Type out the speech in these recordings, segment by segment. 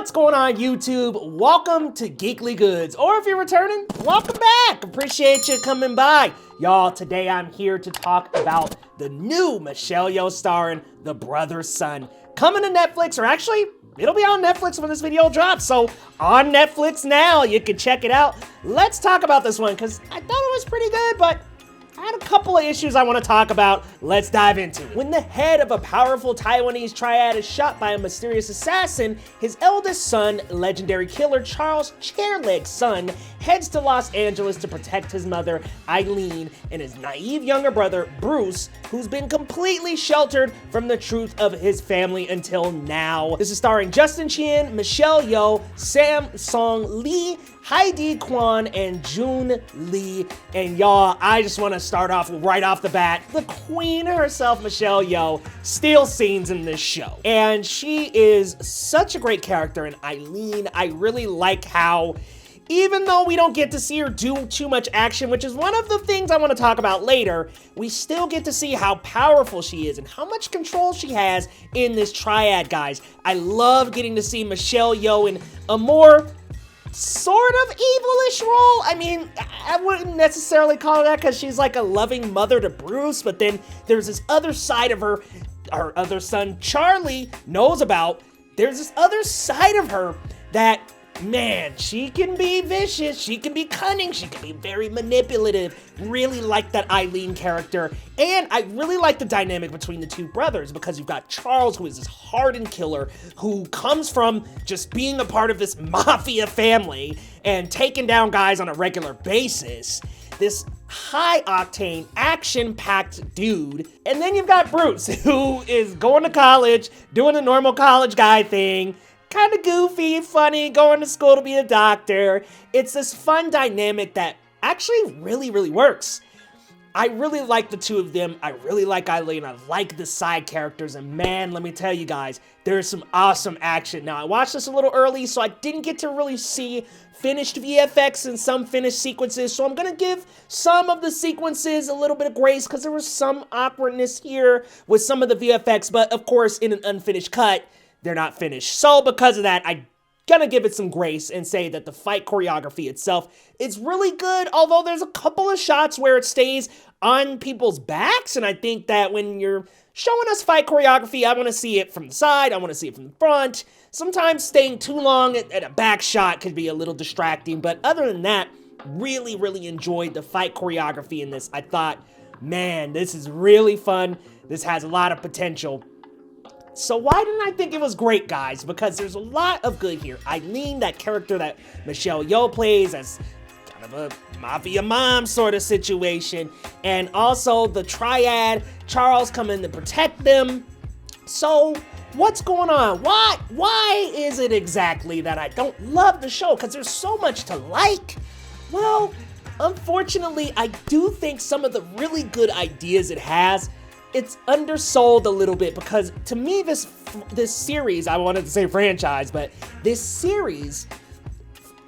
What's going on, YouTube? Welcome to Geekly Goods, or if you're returning, welcome back. Appreciate you coming by. Y'all, today I'm here to talk about the new Michelle Yeoh starring The Brother's Son, coming to Netflix, or actually, it'll be on Netflix when this video drops, so on Netflix now, you can check it out. Let's talk about this one, because I thought it was pretty good, but I had a couple of issues I want to talk about. Let's dive into it. When the head of a powerful Taiwanese triad is shot by a mysterious assassin, his eldest son, legendary killer Charles Chairleg's son, heads to Los Angeles to protect his mother, Eileen, and his naive younger brother, Bruce, who's been completely sheltered from the truth of his family until now. This is starring Justin Chien, Michelle Yeoh, Sam Song Lee, Heidi Kwan, and June Lee. And y'all, I just want to start off right off the bat, the queen herself, Michelle Yeoh, steals scenes in this show. And she is such a great character. And Eileen, I really like how, even though we don't get to see her do too much action, which is one of the things I want to talk about later, we still get to see how powerful she is and how much control she has in this triad, guys. I love getting to see Michelle Yeoh in a more sort of evilish role. I mean, I wouldn't necessarily call it that because she's like a loving mother to Bruce, but then there's this other side of her other son Charlie knows about. There's this other side of her that, man, she can be vicious, she can be cunning, she can be very manipulative. Really like that Eileen character. And I really like the dynamic between the two brothers because you've got Charles, who is this hardened killer who comes from just being a part of this mafia family and taking down guys on a regular basis. This high-octane, action-packed dude. And then you've got Bruce, who is going to college, doing the normal college guy thing, kind of goofy, funny, going to school to be a doctor. It's this fun dynamic that actually really, really works. I really like the two of them. I really like Eileen. I like the side characters. And man, let me tell you guys, there's some awesome action. Now, I watched this a little early, so I didn't get to really see finished VFX and some finished sequences. So I'm going to give some of the sequences a little bit of grace because there was some awkwardness here with some of the VFX. But of course, in an unfinished cut, they're not finished. So because of that, I'm gonna give it some grace and say that the fight choreography itself is really good, although there's a couple of shots where it stays on people's backs, and I think that when you're showing us fight choreography, I want to see it from the side, I want to see it from the front. Sometimes staying too long at a back shot could be a little distracting, but other than that, really, really enjoyed the fight choreography in this. I thought, man, this is really fun. This has a lot of potential. So why didn't I think it was great, guys? Because there's a lot of good here. Eileen, that character that Michelle Yeoh plays as kind of a mafia mom sort of situation. And also the triad, Charles coming to protect them. So what's going on? Why is it exactly that I don't love the show? Because there's so much to like. Well, unfortunately, I do think some of the really good ideas it has, it's undersold a little bit because to me this series, I wanted to say franchise, but this series,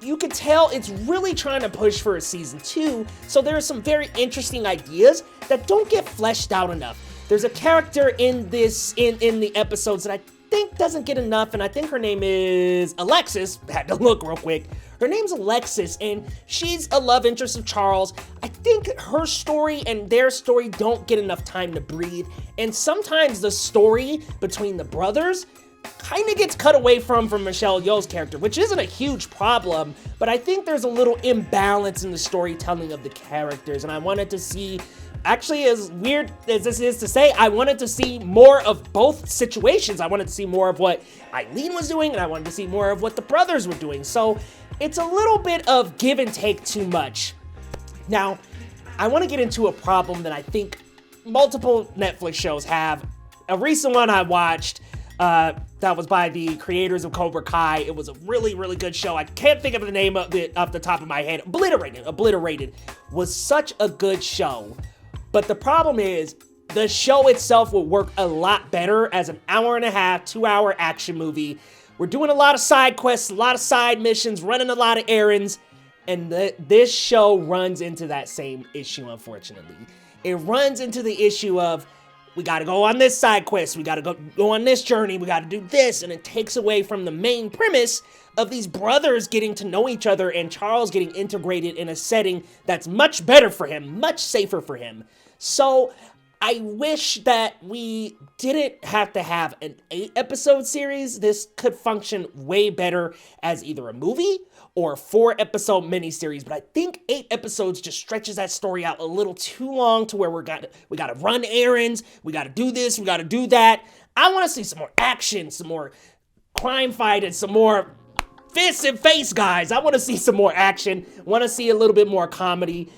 you could tell it's really trying to push for a season 2, so there are some very interesting ideas that don't get fleshed out enough. There's a character in this, in the episodes that I think doesn't get enough, and I think her name is Alexis. I had to look real quick. Her name's Alexis, and she's a love interest of Charles. I think her story and their story don't get enough time to breathe, and sometimes the story between the brothers kind of gets cut away from Michelle Yeoh's character, which isn't a huge problem, but I think there's a little imbalance in the storytelling of the characters, and I wanted to see, actually, as weird as this is to say, I wanted to see more of both situations. I wanted to see more of what Eileen was doing, and I wanted to see more of what the brothers were doing. So it's a little bit of give and take too much. Now, I want to get into a problem that I think multiple Netflix shows have. A recent one I watched that was by the creators of Cobra Kai. It was a really, really good show. I can't think of the name of it off the top of my head. Obliterated was such a good show. But the problem is, the show itself will work a lot better as an hour and a half, 2-hour action movie. We're doing a lot of side quests, a lot of side missions, running a lot of errands, and this show runs into that same issue, unfortunately. It runs into the issue of we gotta go on this side quest, we gotta go on this journey, we gotta do this, and it takes away from the main premise of these brothers getting to know each other and Charles getting integrated in a setting that's much better for him, much safer for him. So I wish that we didn't have to have an 8-episode series. This could function way better as either a movie or a 4-episode miniseries, but I think 8 episodes just stretches that story out a little too long to where we gotta run errands, we gotta do this, we gotta do that. I wanna see some more action, some more crime fighting, some more fists and face guys. I wanna see some more action, wanna see a little bit more comedy.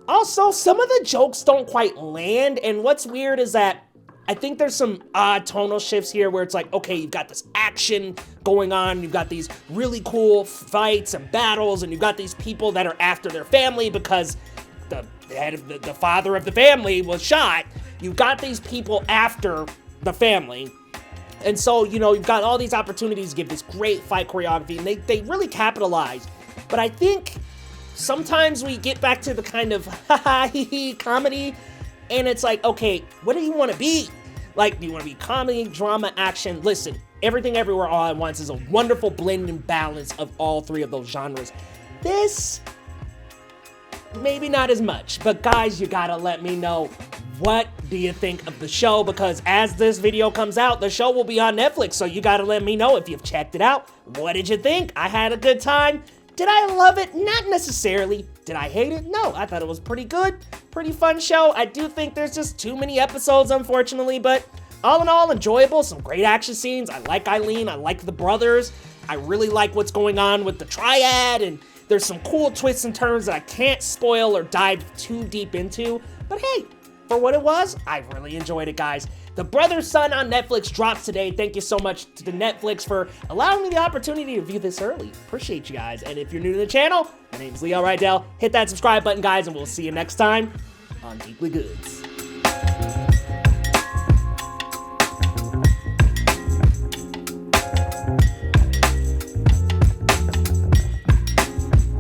Also, some of the jokes don't quite land, and what's weird is that I think there's some odd tonal shifts here where it's like, okay, you've got this action going on, you've got these really cool fights and battles, and you've got these people that are after their family because the head of the father of the family was shot. You've got these people after the family. And so, you know, you've got all these opportunities to give this great fight choreography, and they really capitalize. But I think sometimes we get back to the kind of ha-ha, hee-hee comedy, and it's like, okay, what do you want to be? Like, do you want to be comedy, drama, action? Listen, Everything Everywhere All at Once is a wonderful blend and balance of all three of those genres. This, maybe not as much, but guys, you gotta let me know, what do you think of the show? Because as this video comes out, the show will be on Netflix, so you gotta let me know if you've checked it out. What did you think? I had a good time. Did I love it? Not necessarily. Did I hate it? No, I thought it was pretty good. Pretty fun show. I do think there's just too many episodes, unfortunately, but all in all, enjoyable. Some great action scenes. I like Eileen. I like the brothers. I really like what's going on with the triad, and there's some cool twists and turns that I can't spoil or dive too deep into. But hey, for what it was, I really enjoyed it, guys. The Brother Son on Netflix drops today. Thank you so much to Netflix for allowing me the opportunity to view this early. Appreciate you guys. And if you're new to the channel, my name is Leo Rydell. Hit that subscribe button, guys, and we'll see you next time on Geekly Goods.